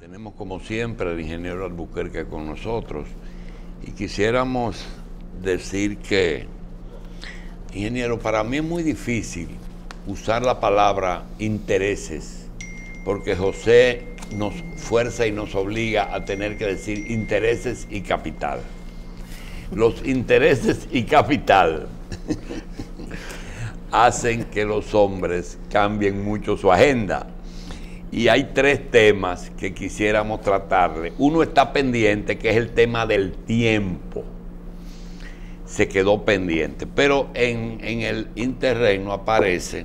Tenemos como siempre al ingeniero Albuquerque con nosotros y quisiéramos decir que, ingeniero, para mí es muy difícil usar la palabra intereses, porque José nos fuerza y nos obliga a tener que decir intereses y capital. Los intereses y capital hacen que los hombres cambien mucho su agenda. Y hay tres temas que quisiéramos tratarle. Uno está pendiente, que es el tema del tiempo. Se quedó pendiente. Pero en el interregno aparecen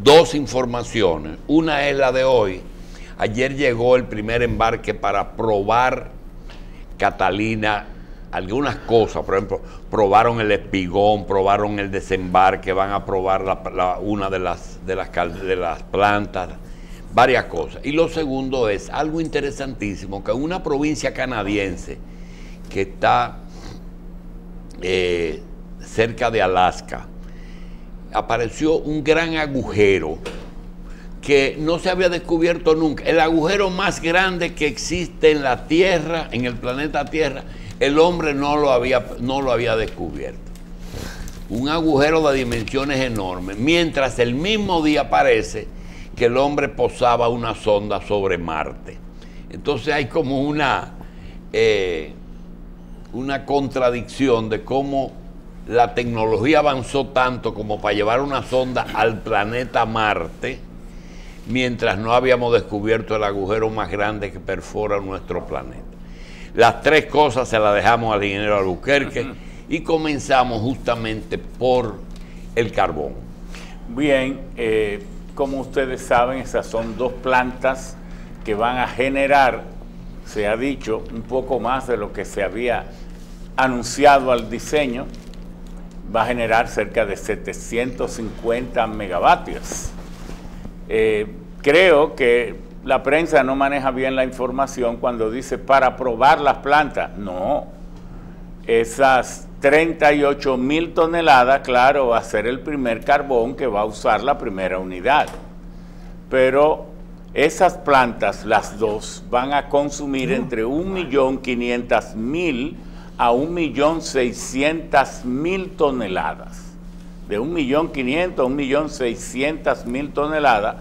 dos informaciones. Una es la de hoy. Ayer llegó el primer embarque para probar Catalina algunas cosas. Por ejemplo, probaron el espigón, probaron el desembarque, van a probar una de las plantas, varias cosas. Y lo segundo es algo interesantísimo, que en una provincia canadiense que está cerca de Alaska, apareció un gran agujero que no se había descubierto nunca. El agujero más grande que existe en la Tierra, en el planeta Tierra, el hombre no lo había descubierto. Un agujero de dimensiones enormes, mientras el mismo día parece que el hombre posaba una sonda sobre Marte. Entonces hay como una contradicción de cómo la tecnología avanzó tanto como para llevar una sonda al planeta Marte, mientras no habíamos descubierto el agujero más grande que perfora nuestro planeta. Las tres cosas se las dejamos al ingeniero Albuquerque y comenzamos justamente por el carbón. Bien, como ustedes saben, esas son dos plantas que van a generar, se ha dicho, un poco más de lo que se había anunciado al diseño. Va a generar cerca de 750 megavatios. Creo que la prensa no maneja bien la información cuando dice para probar las plantas. No, esas 38,000 toneladas, claro, va a ser el primer carbón que va a usar la primera unidad. Pero esas plantas, las dos, van a consumir entre 1.500.000 a 1.600.000 toneladas. De 1.500.000 a 1.600.000 toneladas,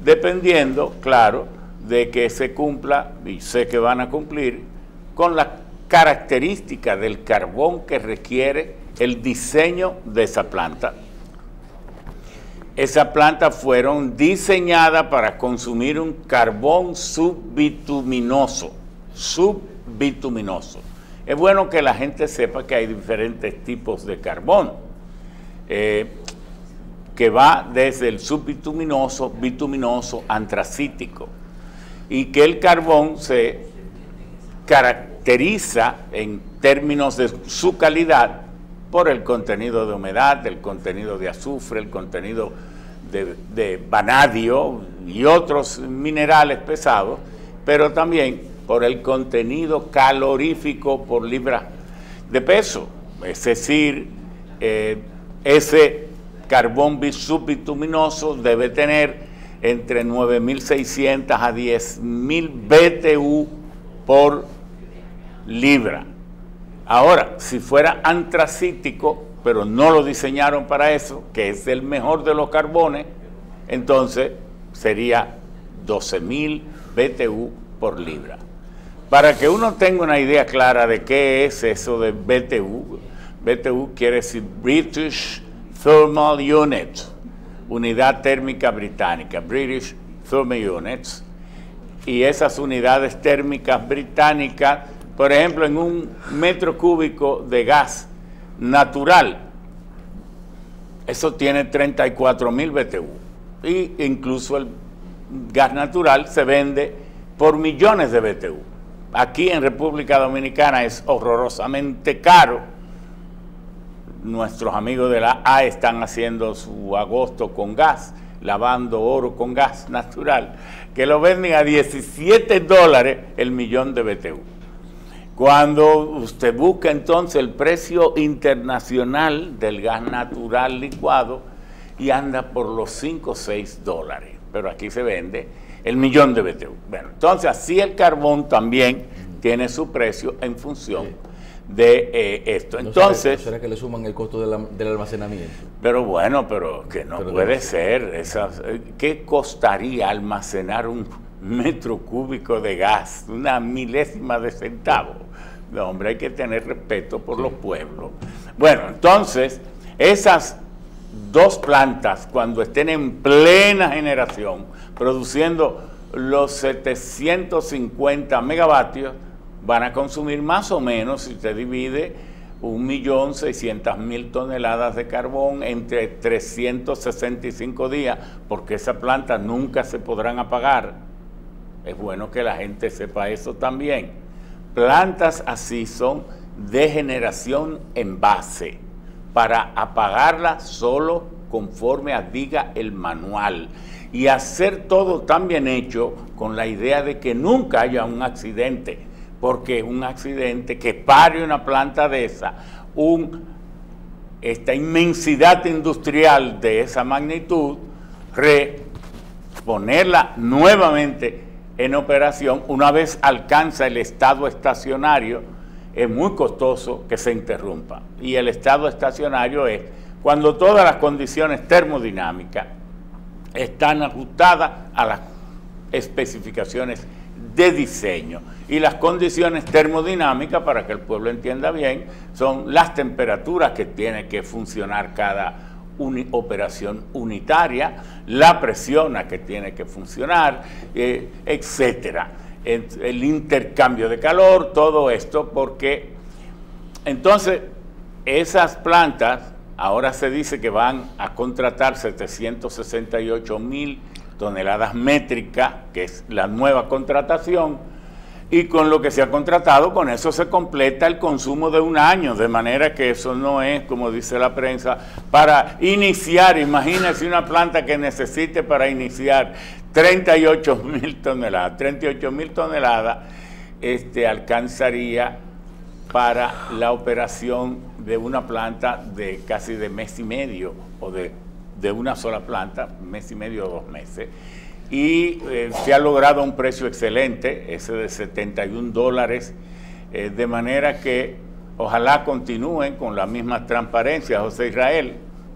dependiendo, claro, de que se cumpla, y sé que van a cumplir, con las características del carbón que requiere el diseño de esa planta. Esas plantas fueron diseñadas para consumir un carbón subbituminoso. Es bueno que la gente sepa que hay diferentes tipos de carbón, que va desde el subbituminoso, bituminoso, antracítico, y que el carbón se caracteriza en términos de su calidad por el contenido de humedad, el contenido de azufre, el contenido de vanadio y otros minerales pesados, pero también por el contenido calorífico por libra de peso. Es decir, ese carbón subbituminoso debe tener entre 9.600 a 10.000 BTU por libra. Ahora, si fuera antracítico, pero no lo diseñaron para eso, que es el mejor de los carbones, entonces sería 12.000 BTU por libra. Para que uno tenga una idea clara de qué es eso de BTU, BTU quiere decir British Thermal Unit, unidad térmica británica, British Thermal Units, y esas unidades térmicas británicas, por ejemplo, en un metro cúbico de gas natural, eso tiene 34.000 BTU, y incluso el gas natural se vende por millones de BTU. Aquí en República Dominicana es horrorosamente caro. Nuestros amigos de la A están haciendo su agosto con gas, lavando oro con gas natural, que lo venden a $17 el millón de BTU. Cuando usted busca entonces el precio internacional del gas natural licuado, y anda por los $5 o $6, pero aquí se vende el millón de BTU. Bueno, entonces así el carbón también tiene su precio en función de esto. Entonces, ¿no será que le suman el costo del almacenamiento? Pero bueno, pero que no puede ser. ¿Qué costaría almacenar un metro cúbico de gas? Una milésima de centavo. No, hombre, hay que tener respeto por los pueblos. Bueno, entonces, esas dos plantas, cuando estén en plena generación, produciendo los 750 megavatios, van a consumir más o menos, si se divide, 1.600.000 toneladas de carbón entre 365 días, porque esas plantas nunca se podrán apagar. Es bueno que la gente sepa eso también. Plantas así son de generación en base, para apagarlas solo conforme diga el manual, y hacer todo tan bien hecho con la idea de que nunca haya un accidente, porque un accidente que pare una planta de esa, esta inmensidad industrial de esa magnitud, ponerla nuevamente en operación, una vez alcanza el estado estacionario, es muy costoso que se interrumpa. Y el estado estacionario es cuando todas las condiciones termodinámicas están ajustadas a las especificaciones de diseño. Y las condiciones termodinámicas, para que el pueblo entienda bien, son las temperaturas que tiene que funcionar cada operación unitaria, la presión a que tiene que funcionar, etcétera. El intercambio de calor, todo esto, porque entonces esas plantas ahora se dice que van a contratar 768.000 toneladas métricas, que es la nueva contratación, y con lo que se ha contratado, con eso se completa el consumo de un año, de manera que eso no es, como dice la prensa, para iniciar. Imagínense una planta que necesite para iniciar 38.000 toneladas. 38.000 toneladas alcanzaría para la operación de una planta de casi de mes y medio, o de una sola planta, mes y medio o 2 meses. Y se ha logrado un precio excelente, ese de $71, de manera que ojalá continúen con la misma transparencia, José Israel,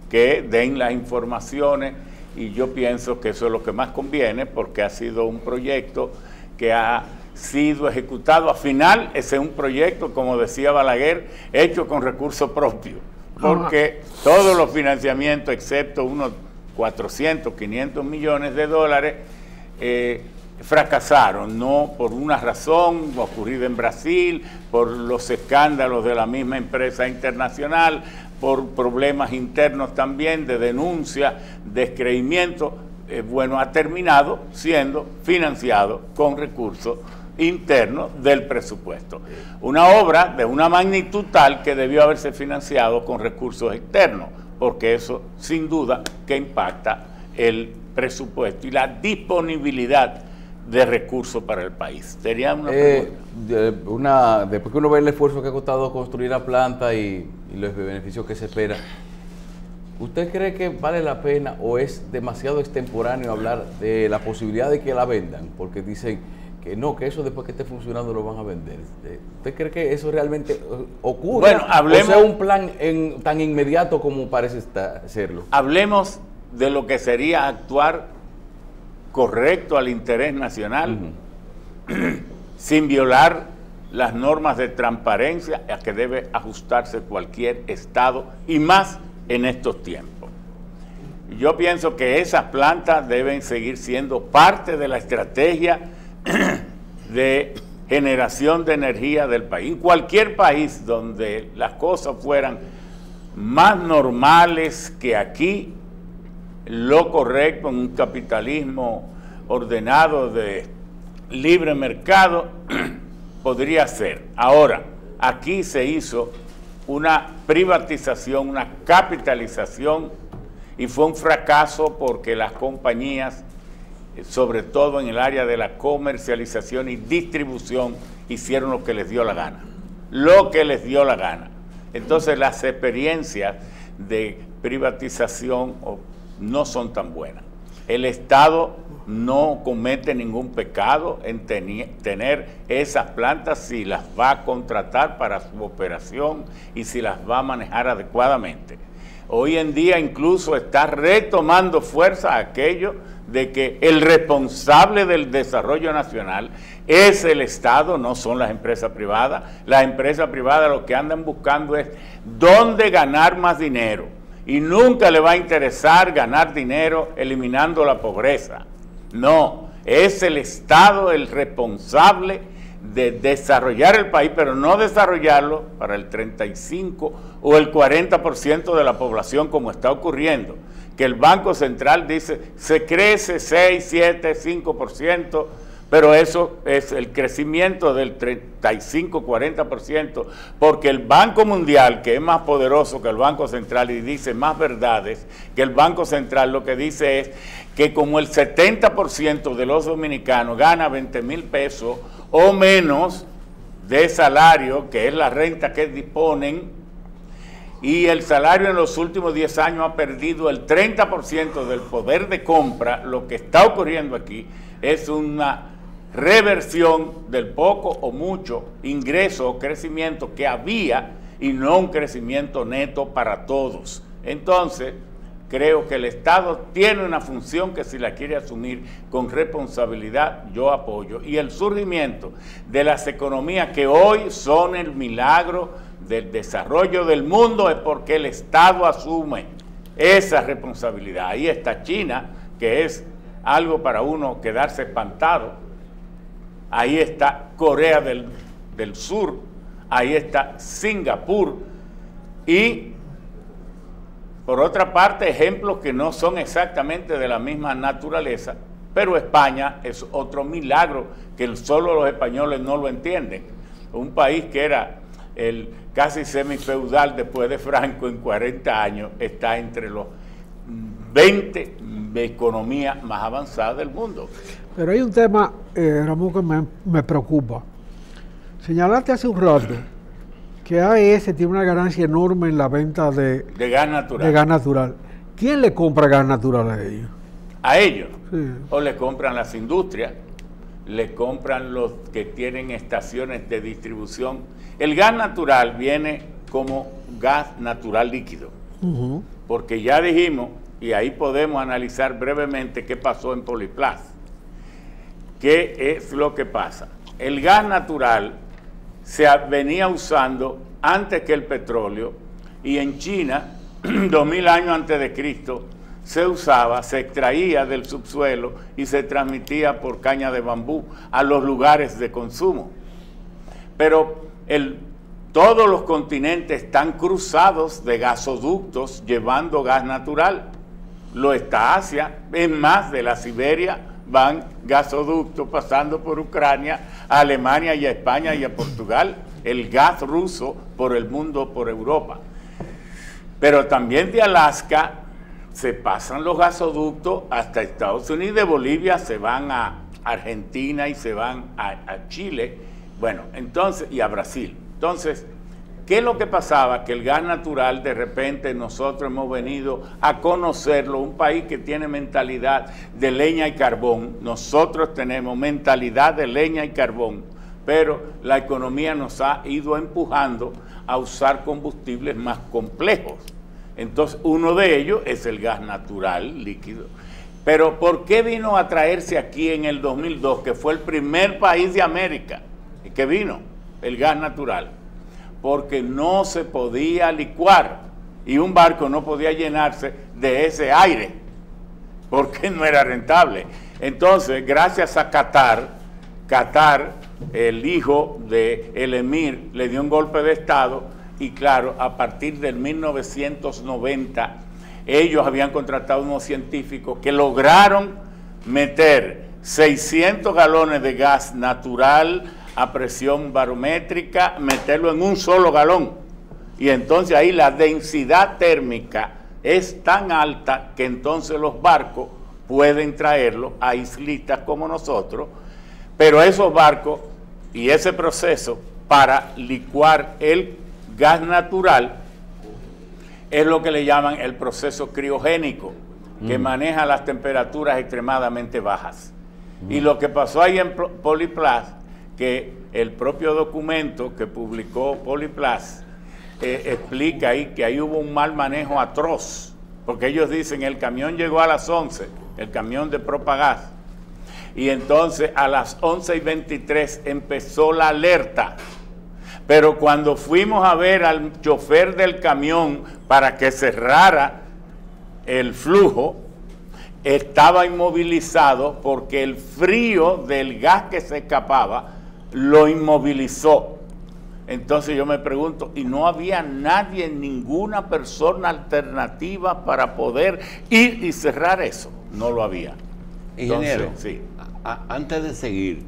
que den las informaciones, y yo pienso que eso es lo que más conviene, porque ha sido un proyecto que ha sido ejecutado. Al final, ese es un proyecto, como decía Balaguer, hecho con recursos propios, porque todos los financiamientos, excepto unos 400, 500 millones de dólares, fracasaron, no por una razón ocurrida en Brasil, por los escándalos de la misma empresa internacional, por problemas internos también de denuncia, descreimiento. Bueno, ha terminado siendo financiado con recursos internos del presupuesto. Una obra de una magnitud tal que debió haberse financiado con recursos externos, porque eso sin duda que impacta el presupuesto y la disponibilidad de recursos para el país. Sería una pregunta. Después que uno ve el esfuerzo que ha costado construir la planta y los beneficios que se espera, ¿usted cree que vale la pena o es demasiado extemporáneo hablar de la posibilidad de que la vendan? Porque dicen que no, que eso después que esté funcionando lo van a vender. ¿Usted cree que eso realmente ocurre? Bueno, hablemos, o sea, un plan tan inmediato como parece serlo. Hablemos de lo que sería actuar correcto al interés nacional, sin violar las normas de transparencia a que debe ajustarse cualquier Estado, y más en estos tiempos. Yo pienso que esas plantas deben seguir siendo parte de la estrategia de generación de energía del país. En cualquier país donde las cosas fueran más normales que aquí, lo correcto en un capitalismo ordenado de libre mercado, podría ser. Ahora, aquí se hizo una privatización, una capitalización, y fue un fracaso porque las compañías, sobre todo en el área de la comercialización y distribución, hicieron lo que les dio la gana. Lo que les dio la gana. Entonces las experiencias de privatización no son tan buenas. El Estado no comete ningún pecado en tener esas plantas si las va a contratar para su operación y si las va a manejar adecuadamente. Hoy en día incluso está retomando fuerza aquello de que el responsable del desarrollo nacional es el Estado, no son las empresas privadas. Las empresas privadas lo que andan buscando es dónde ganar más dinero y nunca le va a interesar ganar dinero eliminando la pobreza. No, es el Estado el responsable de desarrollar el país, pero no desarrollarlo para el 35 o el 40% de la población como está ocurriendo, que el Banco Central dice se crece 6, 7, 5%, pero eso es el crecimiento del 35, 40%, porque el Banco Mundial, que es más poderoso que el Banco Central y dice más verdades que el Banco Central, lo que dice es que como el 70% de los dominicanos gana 20,000 pesos o menos de salario, que es la renta que disponen, y el salario en los últimos 10 años ha perdido el 30% del poder de compra, lo que está ocurriendo aquí es una reversión del poco o mucho ingreso o crecimiento que había y no un crecimiento neto para todos. Entonces, creo que el Estado tiene una función que si la quiere asumir con responsabilidad, yo apoyo. Y el surgimiento de las economías que hoy son el milagro del desarrollo del mundo es porque el Estado asume esa responsabilidad. Ahí está China, que es algo para uno quedarse espantado. Ahí está Corea del Sur, ahí está Singapur y por otra parte ejemplos que no son exactamente de la misma naturaleza, pero España es otro milagro que solo los españoles no lo entienden. Un país que era el casi semifeudal después de Franco en 40 años está entre los 20 economías más avanzadas del mundo. Pero hay un tema, Ramón, que me preocupa. Señalaste hace un rato que AES tiene una ganancia enorme en la venta de gas natural. De gas natural. ¿Quién le compra gas natural a ellos? A ellos. Sí. O le compran las industrias, le compran los que tienen estaciones de distribución. El gas natural viene como gas natural líquido. Porque ya dijimos, y ahí podemos analizar brevemente qué pasó en Poliplas. ¿Qué es lo que pasa? El gas natural se venía usando antes que el petróleo y en China, 2000 años antes de Cristo, se usaba, se extraía del subsuelo y se transmitía por caña de bambú a los lugares de consumo. Pero todos los continentes están cruzados de gasoductos llevando gas natural. Lo está Asia, es más, de la Siberia van gasoductos pasando por Ucrania, a Alemania y a España y a Portugal, el gas ruso por el mundo, por Europa. Pero también de Alaska se pasan los gasoductos hasta Estados Unidos, de Bolivia se van a Argentina y se van a Chile, bueno, entonces, y a Brasil. Entonces, ¿qué es lo que pasaba? Que el gas natural, de repente nosotros hemos venido a conocerlo, un país que tiene mentalidad de leña y carbón, nosotros tenemos mentalidad de leña y carbón, pero la economía nos ha ido empujando a usar combustibles más complejos. Entonces, uno de ellos es el gas natural líquido. Pero, ¿por qué vino a traerse aquí en el 2002, que fue el primer país de América que vino el gas natural? Porque no se podía licuar y un barco no podía llenarse de ese aire, porque no era rentable. Entonces, gracias a Qatar, el hijo del emir, le dio un golpe de Estado y claro, a partir del 1990, ellos habían contratado unos científicos que lograron meter 600 galones de gas natural a presión barométrica, meterlo en un solo galón. Y entonces ahí la densidad térmica es tan alta que entonces los barcos pueden traerlo a islitas como nosotros, pero esos barcos y ese proceso para licuar el gas natural es lo que le llaman el proceso criogénico. que maneja las temperaturas extremadamente bajas. Y lo que pasó ahí en Poliplas, que el propio documento que publicó Poliplas explica ahí que ahí hubo un mal manejo atroz, porque ellos dicen el camión llegó a las 11, el camión de Propagás, y entonces a las 11:23 empezó la alerta. Pero cuando fuimos a ver al chofer del camión para que cerrara el flujo, estaba inmovilizado porque el frío del gas que se escapaba lo inmovilizó. Entonces yo me pregunto, ¿y no había nadie, ninguna persona alternativa para poder ir y cerrar eso? No lo había. Ingeniero, Entonces, sí. Antes de seguir,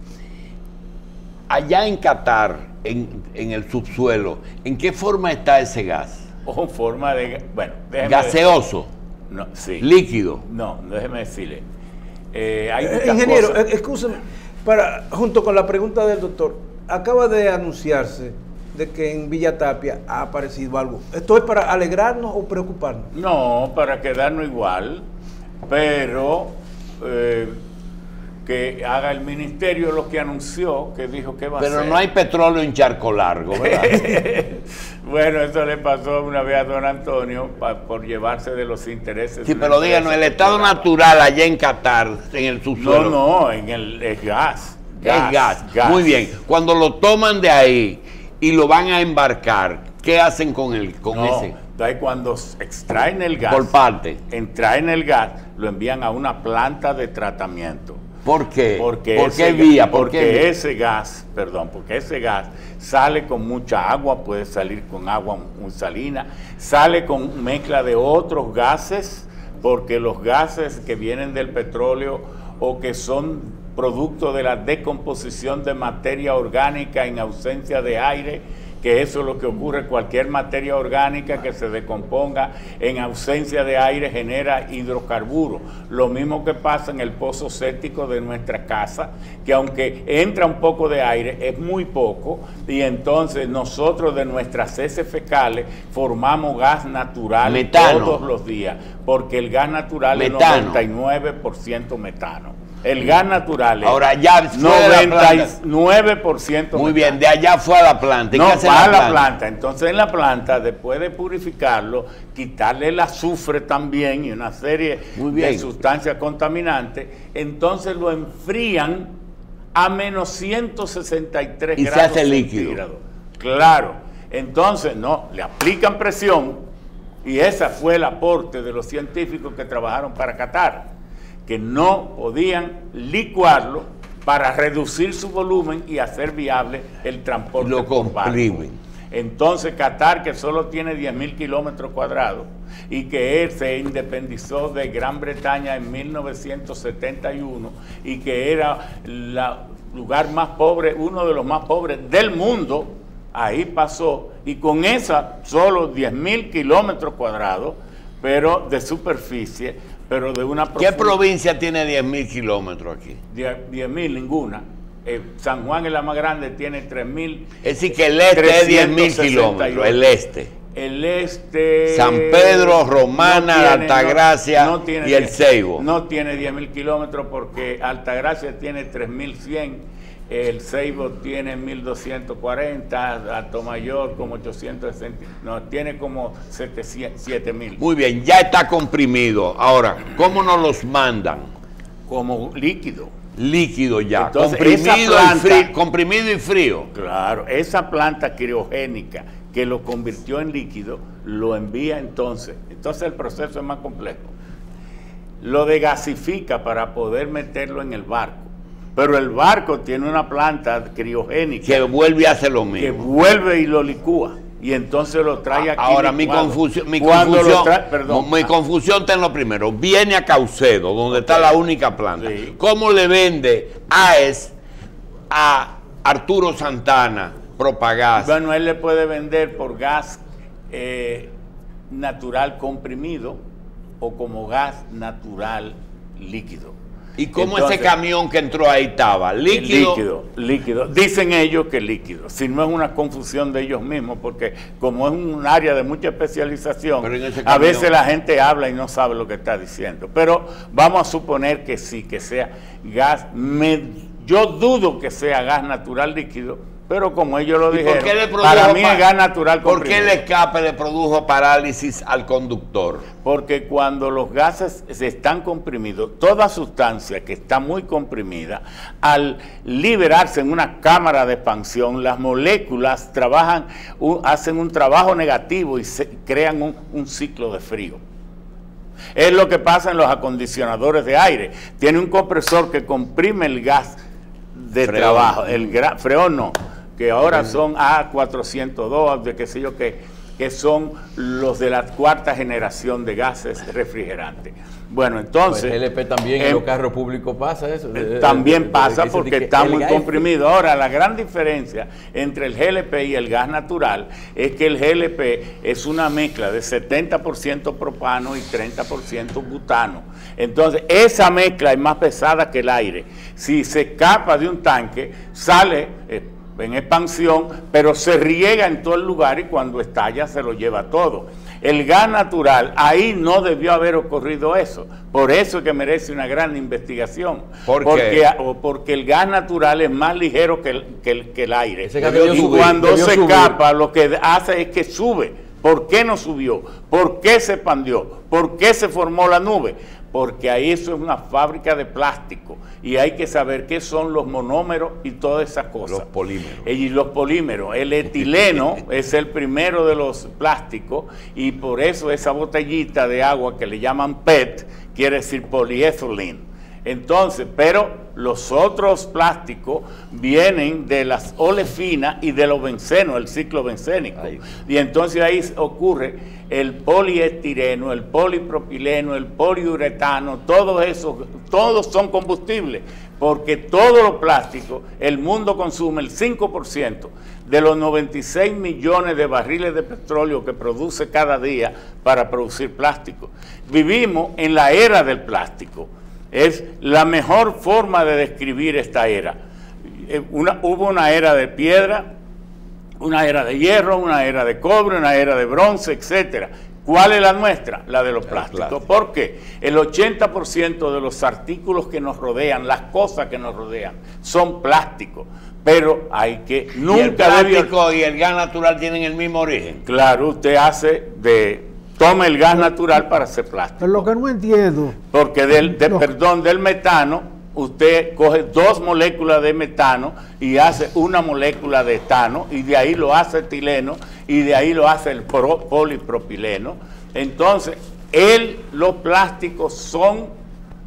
allá en Qatar, en el subsuelo, ¿en qué forma está ese gas? O en forma de, bueno, gaseoso, no, sí. líquido. No, déjeme decirle. Hay muchas ingeniero, cosas. escúcheme, junto con la pregunta del doctor, acaba de anunciarse de que en Villa Tapia ha aparecido algo. ¿Esto es para alegrarnos o preocuparnos? No, para quedarnos igual, pero que haga el ministerio lo que anunció, que dijo que va a hacer. Pero no hay petróleo en Charco Largo, ¿verdad? Bueno, eso le pasó una vez a don Antonio por llevarse de los intereses. Sí, pero díganos, el estado natural allá en Qatar, en el subsuelo. No, en el es gas. Es gas. Muy bien. Cuando lo toman de ahí y lo van a embarcar, ¿qué hacen con ese? Entonces cuando extraen el gas, Por parte. extraen el gas, lo envían a una planta de tratamiento. ¿Por qué? Porque ¿Por ese qué vía? Porque ese gas sale con mucha agua, puede salir con agua muy salina, sale con mezcla de otros gases, porque los gases que vienen del petróleo o que son producto de la decomposición de materia orgánica en ausencia de aire, que eso es lo que ocurre, cualquier materia orgánica que se decomponga en ausencia de aire genera hidrocarburos. Lo mismo que pasa en el pozo séptico de nuestra casa, que aunque entra un poco de aire, es muy poco, y entonces nosotros de nuestras heces fecales formamos gas natural Metano. todos los días, porque el gas natural Metano. es 99% metano. El gas natural es Ahora ya fue a la planta. 99% Muy bien, metano. de allá fue a la planta. ¿Y No, qué hace va a la planta. Entonces en la planta, después de purificarlo, quitarle el azufre también y una serie Muy bien. de sustancias contaminantes, entonces lo enfrían a menos 163 Y se grados hace líquido. centígrados. Claro. Entonces, no, le aplican presión y ese fue el aporte de los científicos que trabajaron para Qatar, que no podían licuarlo para reducir su volumen y hacer viable el transporte. Lo por barco. comprimen. Entonces Qatar, que solo tiene 10.000 kilómetros cuadrados y que él se independizó de Gran Bretaña en 1971 y que era el lugar más pobre, uno de los más pobres del mundo, ahí pasó, y con esa solo 10.000 kilómetros cuadrados, pero de superficie, pero de una ¿Qué provincia tiene 10.000 kilómetros aquí? 10.000, ninguna. San Juan es la más grande, tiene 3.000. Es decir, que el este es 10.000 kilómetros, el este. El este... San Pedro, Romana, Altagracia y el Ceibo. No tiene 10.000 kilómetros porque Altagracia tiene 3.100, el Ceibo tiene 1.240, Atomayor como 860, no, tiene como 7.000. Muy bien, ya está comprimido. Ahora, ¿cómo nos los mandan? Como líquido. Líquido ya, Entonces, comprimido y frío. Claro, esa planta criogénica que lo convirtió en líquido, lo envía entonces el proceso es más complejo. Lo degasifica para poder meterlo en el barco, pero el barco tiene una planta criogénica Que vuelve y hace lo que mismo. vuelve y lo licúa y entonces lo trae aquí. Ahora, licuado. mi confusión está en lo primero. Viene a Caucedo, donde está la única planta. Sí. ¿Cómo le vende AES a Arturo Santana, Propagás? Bueno, él le puede vender por gas natural comprimido o como gas natural líquido. ¿Y cómo Entonces, ese camión que entró ahí estaba? ¿Líquido? Líquido. Dicen ellos que líquido, si no es una confusión de ellos mismos, porque como es un área de mucha especialización, Pero en ese a camión, veces la gente habla y no sabe lo que está diciendo. Pero vamos a suponer que sí, que sea gas. Yo dudo que sea gas natural líquido, pero como ellos lo ¿Y por dijeron, qué le produjo para mí es gas natural ¿Por qué comprimido. el escape le produjo parálisis al conductor? Porque cuando los gases se están comprimidos, toda sustancia que está muy comprimida, al liberarse en una cámara de expansión, las moléculas trabajan, hacen un trabajo negativo y crean un ciclo de frío. Es lo que pasa en los acondicionadores de aire. Tiene un compresor que comprime el gas de Freón. trabajo, freón no, que ahora son A402, de qué sé yo qué, que son los de la cuarta generación de gases refrigerantes. Bueno, entonces... Pues LP también en los carros públicos pasa eso. También pasa porque está muy gas comprimido. Ahora, la gran diferencia entre el GLP y el gas natural es que el GLP es una mezcla de 70% propano y 30% butano. Entonces, esa mezcla es más pesada que el aire. Si se escapa de un tanque, sale en expansión, pero se riega en todo el lugar y cuando estalla se lo lleva todo. El gas natural, ahí no debió haber ocurrido eso. Por eso es que merece una gran investigación. ¿Por qué? Porque el gas natural es más ligero que el aire. Ese gas debió Y subir, cuando debió se subir. escapa, lo que hace es que sube. ¿Por qué no subió? ¿Por qué se expandió? ¿Por qué se formó la nube? Porque ahí eso es una fábrica de plástico y hay que saber qué son los monómeros y todas esas cosas. Los polímeros. Y los polímeros. El etileno es el primero de los plásticos y por eso esa botellita de agua que le llaman PET quiere decir poliethylene. Entonces, pero los otros plásticos vienen de las olefinas y de los bencenos, el ciclo bencénico. Ay. Y entonces ahí ocurre el poliestireno, el polipropileno, el poliuretano, todo eso, todos son combustibles, porque todos los plásticos, el mundo consume el 5% de los 96 millones de barriles de petróleo que produce cada día para producir plástico. Vivimos en la era del plástico. Es la mejor forma de describir esta era. Hubo una era de piedra, una era de hierro, una era de cobre, una era de bronce, etcétera. ¿Cuál es la nuestra? La de los plásticos. plástico. ¿Por qué? El 80% de los artículos que nos rodean, las cosas que nos rodean, son plásticos. Pero hay que ¿Y el nunca plástico y el gas natural tienen el mismo origen? Claro, usted toma el gas natural para hacer plástico. Pero lo que no entiendo, Porque del metano, usted coge 2 moléculas de metano y hace una molécula de etano, y de ahí lo hace etileno, y de ahí lo hace el polipropileno. Entonces, los plásticos son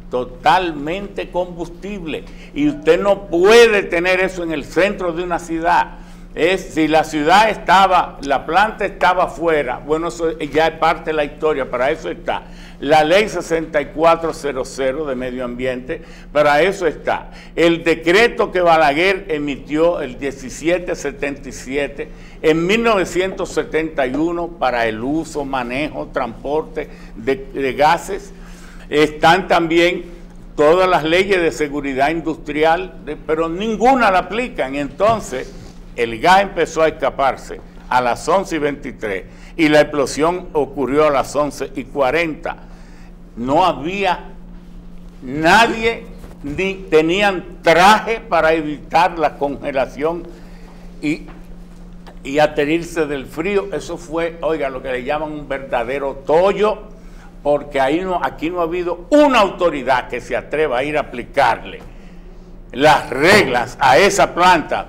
totalmente combustibles, y usted no puede tener eso en el centro de una ciudad. Si la ciudad la planta estaba afuera, bueno, eso ya es parte de la historia, para eso está. La ley 6400 de medio ambiente, para eso está. El decreto que Balaguer emitió, el 1777, en 1971, para el uso, manejo, transporte de gases. Están también todas las leyes de seguridad industrial, pero ninguna la aplican. Entonces, el gas empezó a escaparse a las 11:23 y la explosión ocurrió a las 11:40. No había nadie, ni tenían traje para evitar la congelación y adherirse del frío. Eso fue, oiga, lo que le llaman un verdadero tollo, porque aquí no ha habido una autoridad que se atreva a ir a aplicarle las reglas a esa planta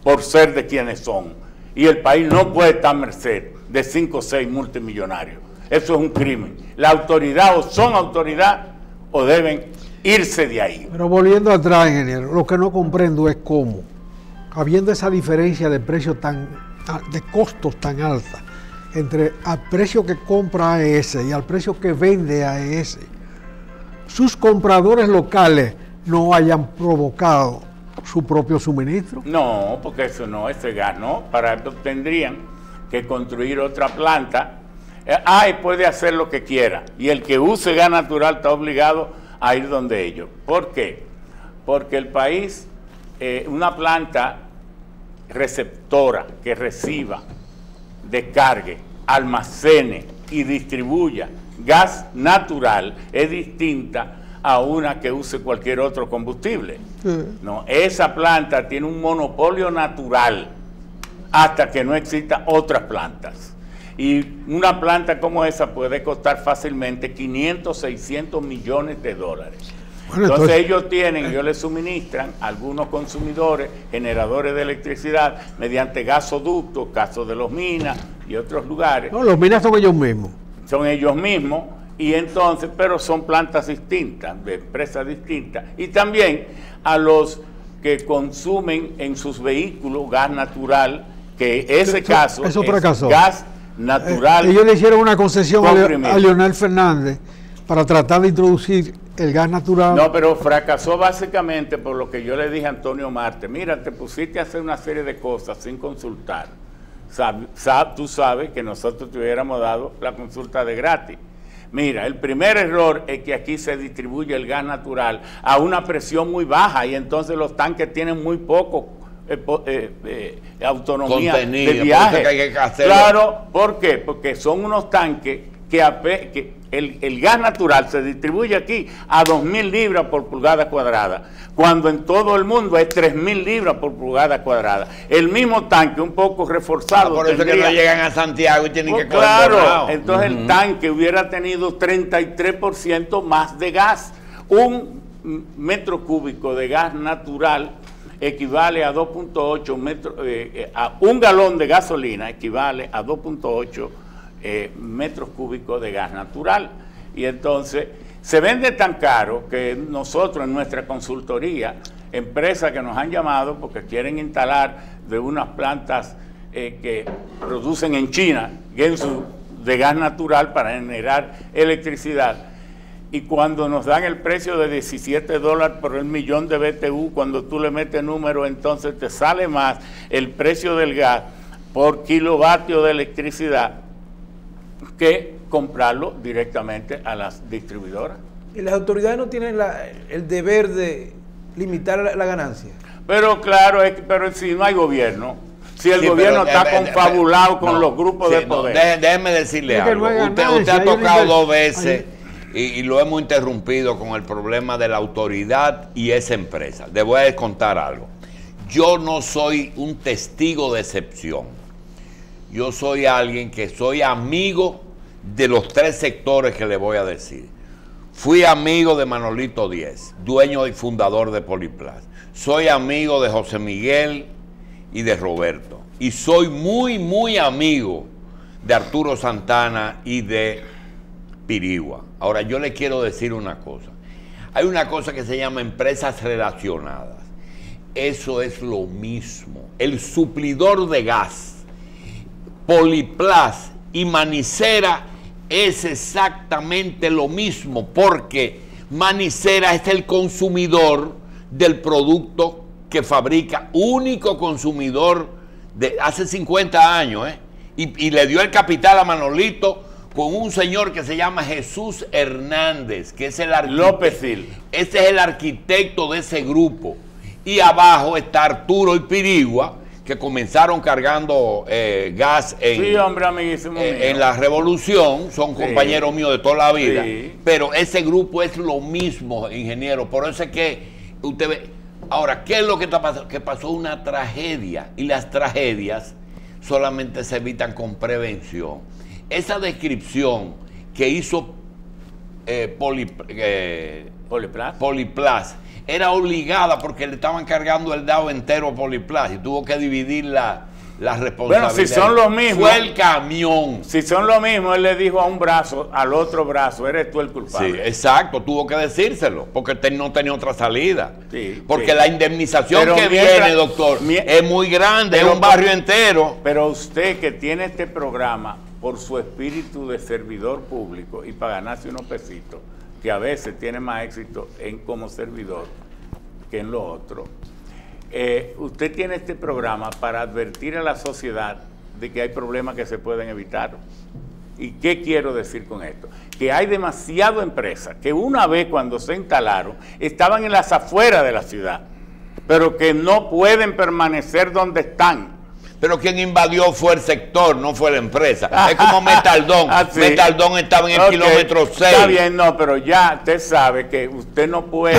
por ser de quienes son. Y el país no puede estar a merced de 5 o 6 multimillonarios. Eso es un crimen. La autoridad o son autoridad o deben irse de ahí. pero volviendo atrás, ingeniero, lo que no comprendo es cómo, habiendo esa diferencia de precios de costos tan alta, entre al precio que compra AES y al precio que vende AES, sus compradores locales no hayan provocado su propio suministro. No, porque eso no, ese gas no. Para eso tendrían que construir otra planta. Y puede hacer lo que quiera. Y el que use gas natural está obligado a ir donde ellos. ¿Por qué? Porque el país, una planta receptora que reciba, descargue, almacene y distribuya gas natural es distinta a una que use cualquier otro combustible. No, esa planta tiene un monopolio natural hasta que no existan otras plantas. Y una planta como esa puede costar fácilmente 500, 600 millones de dólares. Bueno, entonces ellos tienen, ellos les suministran a algunos consumidores, generadores de electricidad, mediante gasoductos, caso de los minas y otros lugares. No, los minas son ellos mismos. Son ellos mismos, y entonces, pero son plantas distintas, de empresas distintas. Y también a los que consumen en sus vehículos gas natural, que ese caso eso fracasó. Gas natural. Ellos le hicieron una concesión a Leonel Fernández para tratar de introducir el gas natural. No, pero fracasó básicamente por lo que yo le dije a Antonio Marte. Mira, te pusiste a hacer una serie de cosas sin consultar. Tú sabes que nosotros te hubiéramos dado la consulta de gratis. Mira, el primer error es que aquí se distribuye el gas natural a una presión muy baja y entonces los tanques tienen muy poco autonomía contenido, de viaje. Que hay que hacerlo. Claro, ¿por qué? Porque son unos tanques que el gas natural se distribuye aquí a 2.000 libras por pulgada cuadrada, cuando en todo el mundo es 3.000 libras por pulgada cuadrada. El mismo tanque, un poco reforzado. Por eso que no llegan a Santiago y tienen que coger claro, entonces el tanque hubiera tenido 33% más de gas. Un metro cúbico de gas natural equivale a 2.8 metros, a un galón de gasolina equivale a 2.8 metros cúbicos de gas natural. Y entonces se vende tan caro que nosotros en nuestra consultoría, empresas que nos han llamado porque quieren instalar de unas plantas que producen en China de gas natural para generar electricidad, y cuando nos dan el precio de $17 por el millón de BTU, cuando tú le metes número, entonces te sale más el precio del gas por kilovatio de electricidad que comprarlo directamente a las distribuidoras. ¿Y las autoridades no tienen el deber de limitar la ganancia? Pero claro, pero si no hay gobierno, si el gobierno está confabulado con los grupos de poder. Déjeme decirle algo. Usted ha tocado dos veces y lo hemos interrumpido con el problema de la autoridad y esa empresa. Le voy a contar algo. Yo no soy un testigo de excepción. Yo soy alguien que soy amigo de los tres sectores que le voy a decir. Fui amigo de Manolito Díez, dueño y fundador de Poliplas. Soy amigo de José Miguel y de Roberto. Y soy muy, muy amigo de Arturo Santana y de Pirigua. Ahora, yo le quiero decir una cosa. Hay una cosa que se llama empresas relacionadas. Eso es lo mismo. El suplidor de gas, Poliplas y Manicera es exactamente lo mismo, porque Manicera es el consumidor del producto que fabrica, único consumidor de hace 50 años, y le dio el capital a Manolito con un señor que se llama Jesús Hernández, que es el López-Gil. Ese es el arquitecto de ese grupo. Y abajo está Arturo y Pirigua, que comenzaron cargando gas en la revolución, son compañeros míos de toda la vida, pero ese grupo es lo mismo, ingeniero. Por eso es que usted ve. Ahora, ¿qué es lo que está pasando? Que pasó una tragedia, y las tragedias solamente se evitan con prevención. Esa descripción que hizo Poliplas era obligada porque le estaban cargando el dado entero a Poliplas y tuvo que dividir la responsabilidad. Bueno, si son los mismos. Fue el camión. Si son los mismos, él le dijo a un brazo, al otro brazo, eres tú el culpable. Sí, exacto, tuvo que decírselo porque no tenía otra salida. Sí, porque la indemnización viene, doctor, es muy grande, es un barrio entero. Pero usted que tiene este programa por su espíritu de servidor público y para ganarse unos pesitos, que a veces tiene más éxito como servidor que en lo otro. Usted tiene este programa para advertir a la sociedad de que hay problemas que se pueden evitar. ¿Y qué quiero decir con esto? Que hay demasiadas empresas que una vez cuando se instalaron estaban en las afueras de la ciudad, pero que no pueden permanecer donde están. Pero quien invadió fue el sector, no fue la empresa. Es como Metaldón. Sí. Metaldón estaba en el kilómetro 6. Está bien, no, pero ya usted sabe que usted no puede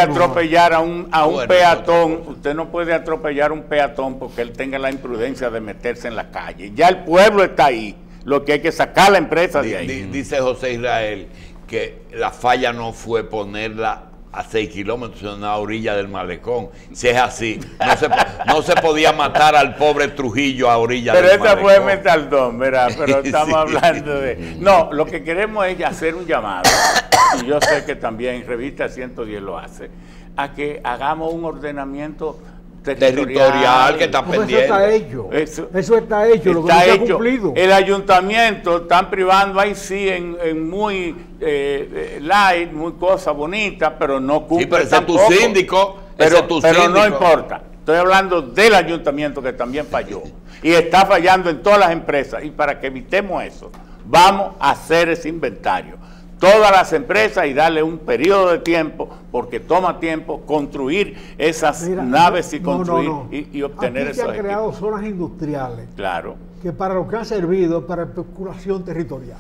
atropellar a un peatón. Usted no puede atropellar a un peatón porque él tenga la imprudencia de meterse en la calle. Ya el pueblo está ahí. Lo que hay que sacar la empresa de ahí. Dice José Israel que la falla no fue ponerla a 6 kilómetros en una orilla del malecón. Si es así, no se podía matar al pobre Trujillo a orilla del malecón. Pero esa fue Metaldón, ¿verdad? Pero estamos hablando de... No, lo que queremos es hacer un llamado, y yo sé que también Revista 110 lo hace, a que hagamos un ordenamiento territorial que está pendiente. Eso está hecho. Eso está hecho, lo que no se ha cumplido. El ayuntamiento están privando ahí sí en muy light, muy cosa bonita, pero no cumple. Sí, pero ese tampoco. es tu síndico. Pero no importa. Estoy hablando del ayuntamiento que también falló. Y está fallando en todas las empresas. Y para que evitemos eso, vamos a hacer ese inventario. Todas las empresas y darle un periodo de tiempo, porque toma tiempo construir esas naves y construir y obtener esos equipos. Se han creado zonas industriales. Claro. Que para lo que han servido es para especulación territorial.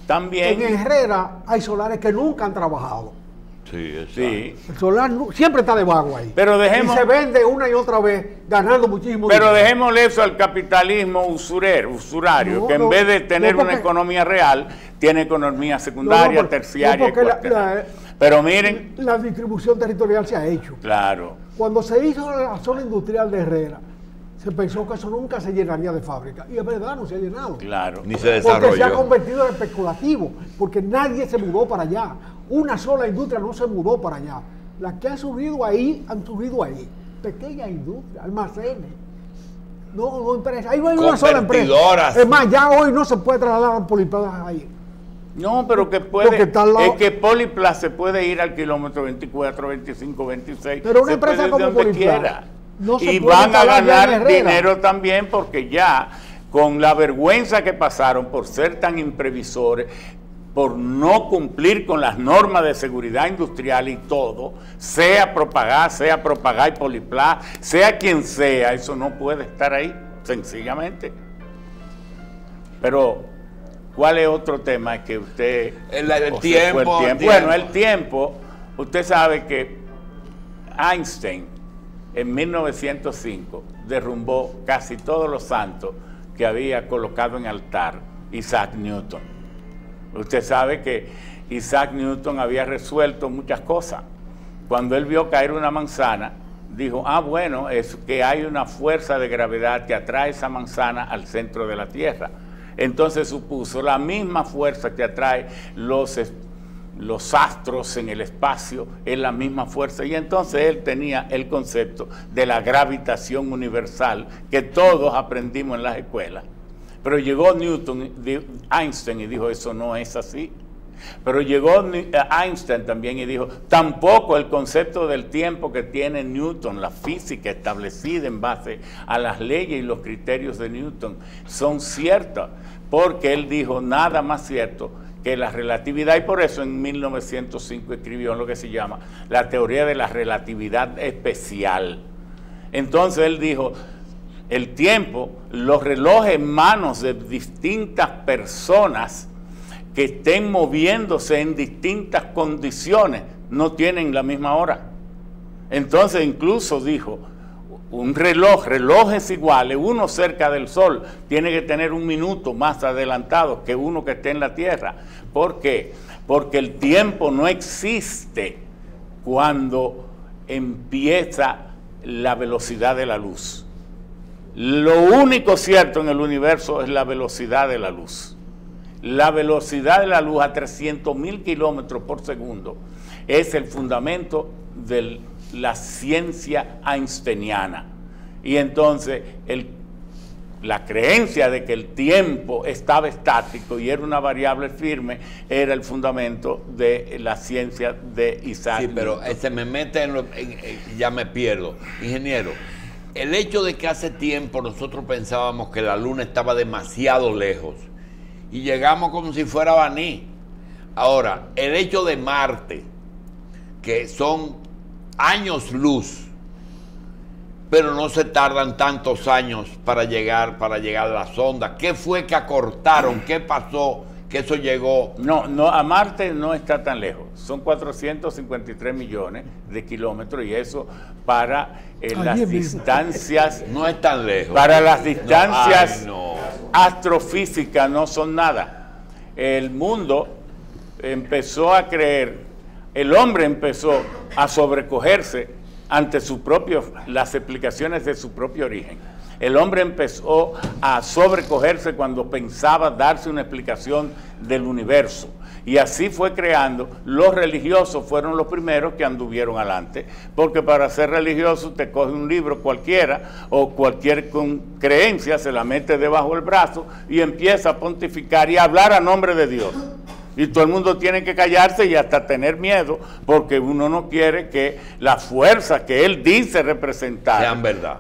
También. En Herrera hay solares que nunca han trabajado. Sí. El solar siempre está de vago ahí. Pero dejemos, y se vende una y otra vez, ganando muchísimo dinero. Pero dejémosle eso al capitalismo usurario, que en vez de tener una economía real, tiene economía secundaria, terciaria. Pero miren. La distribución territorial se ha hecho. Claro. Cuando se hizo la zona industrial de Herrera, se pensó que eso nunca se llenaría de fábrica. Y es verdad, no se ha llenado. Claro. Ni se desarrolló. Porque se ha convertido en especulativo, porque nadie se mudó para allá. Una sola industria no se mudó para allá. Las que han subido ahí, ahí. Pequeñas industrias, almacenes. No empresas. Ahí hay una sola empresa. Es más, ya hoy no se puede trasladar Poliplas ahí. No, pero que puede, es que Poliplas se puede ir al kilómetro 24, 25, 26. Pero una empresa como Poliplas no y van a ganar dinero también porque ya con la vergüenza que pasaron por ser tan imprevisores, por no cumplir con las normas de seguridad industrial y todo, sea Propagás y Poliplas, sea quien sea, eso no puede estar ahí, sencillamente. Pero, ¿cuál es otro tema que usted... El tiempo. Bueno, el tiempo, usted sabe que Einstein, en 1905, derrumbó casi todos los santos que había colocado en altar Isaac Newton. Usted sabe que Isaac Newton había resuelto muchas cosas. Cuando él vio caer una manzana, dijo, bueno, es que hay una fuerza de gravedad que atrae esa manzana al centro de la Tierra. Entonces supuso la misma fuerza que atrae los astros en el espacio, es la misma fuerza. Y entonces él tenía el concepto de la gravitación universal que todos aprendimos en las escuelas. Pero llegó Einstein y dijo, eso no es así. Pero llegó Einstein también y dijo, tampoco el concepto del tiempo que tiene Newton, la física establecida en base a las leyes y los criterios de Newton, son ciertas. Porque él dijo nada más cierto que la relatividad, y por eso en 1905 escribió lo que se llama la teoría de la relatividad especial. Entonces él dijo, el tiempo, los relojes en manos de distintas personas que estén moviéndose en distintas condiciones no tienen la misma hora. Entonces incluso dijo, un relojes iguales, uno cerca del sol tiene que tener un minuto más adelantado que uno que esté en la Tierra. ¿Por qué? Porque el tiempo no existe cuando empieza la velocidad de la luz. Lo único cierto en el universo es la velocidad de la luz. La velocidad de la luz a 300.000 kilómetros por segundo es el fundamento de la ciencia einsteiniana. Y entonces la creencia de que el tiempo estaba estático y era una variable firme era el fundamento de la ciencia de Isaac Newton. Sí, pero se me mete ya me pierdo. Ingeniero, el hecho de que hace tiempo nosotros pensábamos que la luna estaba demasiado lejos y llegamos como si fuera Baní. Ahora, el hecho de Marte, que son años luz, pero no se tardan tantos años para llegar a la sonda. ¿Qué fue que acortaron? ¿Qué pasó? Que eso llegó. No, a Marte no está tan lejos. Son 453 millones de kilómetros y eso para las distancias. No es tan lejos. Para las distancias no. Astrofísicas no son nada. El mundo empezó a creer, el hombre empezó a sobrecogerse ante las explicaciones de su propio origen. El hombre empezó a sobrecogerse cuando pensaba darse una explicación del universo. Y así fue creando. Los religiosos fueron los primeros que anduvieron adelante, porque para ser religioso te coge un libro cualquiera o cualquier creencia, se la mete debajo del brazo y empieza a pontificar y a hablar a nombre de Dios. Y todo el mundo tiene que callarse y hasta tener miedo, porque uno no quiere que las fuerzas que él dice representar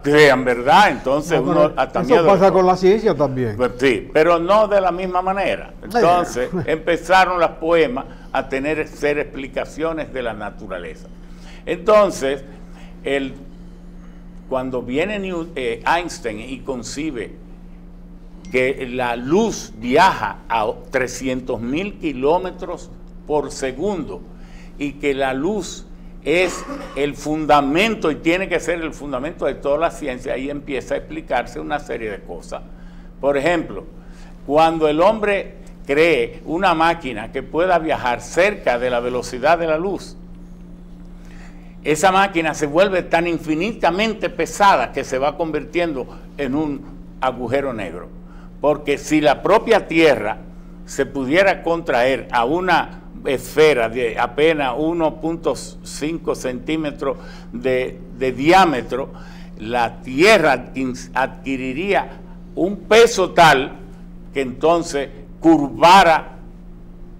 sean verdad. Entonces uno hasta eso miedo. Eso pasa con la ciencia también. Pues sí, pero no de la misma manera. Entonces empezaron los poemas a ser explicaciones de la naturaleza. Entonces, cuando viene Einstein y concibe que la luz viaja a 300.000 kilómetros por segundo y que la luz es el fundamento y tiene que ser el fundamento de toda la ciencia, ahí empieza a explicarse una serie de cosas. Por ejemplo, cuando el hombre cree una máquina que pueda viajar cerca de la velocidad de la luz, esa máquina se vuelve tan infinitamente pesada que se va convirtiendo en un agujero negro. Porque si la propia Tierra se pudiera contraer a una esfera de apenas 1.5 centímetros de diámetro, la Tierra adquiriría un peso tal que entonces curvara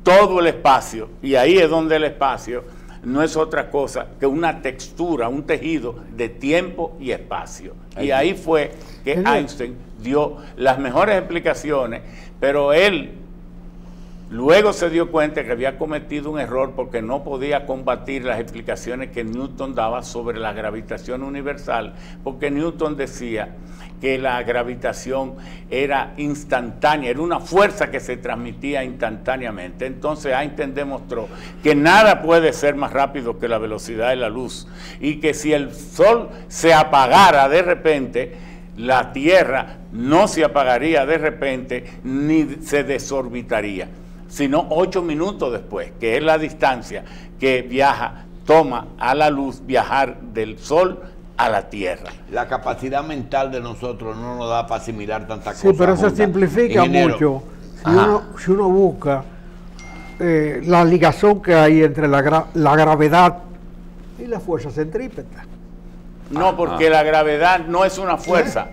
todo el espacio. Y ahí es donde el espacio no es otra cosa que una textura, un tejido de tiempo y espacio. Y ahí fue que Einstein dio las mejores explicaciones, pero él luego se dio cuenta que había cometido un error porque no podía combatir las explicaciones que Newton daba sobre la gravitación universal, porque Newton decía que la gravitación era instantánea, era una fuerza que se transmitía instantáneamente. Entonces Einstein demostró que nada puede ser más rápido que la velocidad de la luz y que si el Sol se apagara de repente, la Tierra no se apagaría de repente ni se desorbitaría, sino 8 minutos después, que es la distancia que toma a la luz viajar del Sol a la Tierra. La capacidad mental de nosotros no nos da para asimilar tantas cosas. Sí, pero eso simplifica mucho. Si uno busca la ligación que hay entre la gravedad y la fuerza centrípeta. No, porque la gravedad no es una fuerza.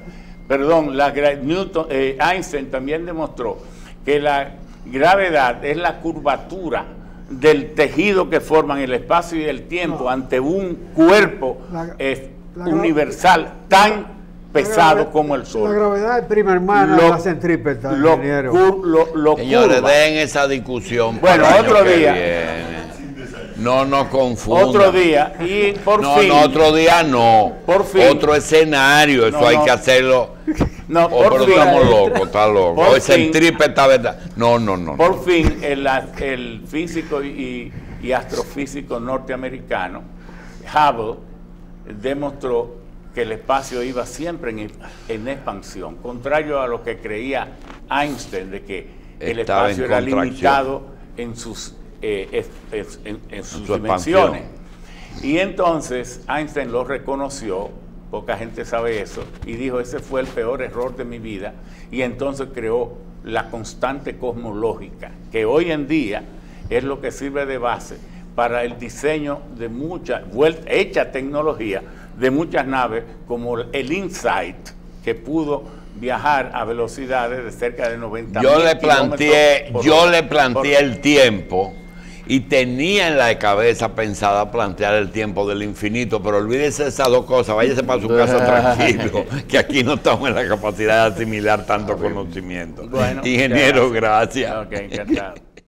Perdón, Einstein también demostró que la gravedad es la curvatura del tejido que forman el espacio y el tiempo ante un cuerpo universal tan pesado como el Sol. La gravedad es prima hermana de la centrípeta, ingeniero. Señores, den esa discusión. Bueno, otro día. No nos confundan. Otro día y por fin. No, otro día no. Por fin. Otro escenario, eso hay que hacerlo. No, pero fin. Estamos locos, está loco. Por el centrípeta, ¿verdad? No. Por fin, el físico y astrofísico norteamericano, Hubble, demostró que el espacio iba siempre en expansión, contrario a lo que creía Einstein, de que el espacio era limitado en sus dimensiones. Y entonces Einstein lo reconoció, poca gente sabe eso, y dijo: ese fue el peor error de mi vida, y entonces creó la constante cosmológica, que hoy en día es lo que sirve de base para el diseño de hecha tecnología de muchas naves, como el InSight, que pudo viajar a velocidades de cerca de 90 Yo le planteé el tiempo y tenía en la cabeza pensada plantear el tiempo del infinito, pero olvídese de esas dos cosas, váyase para su casa tranquilo, que aquí no estamos en la capacidad de asimilar tanto conocimiento. Bueno, ingeniero, gracias. Ok, encantado.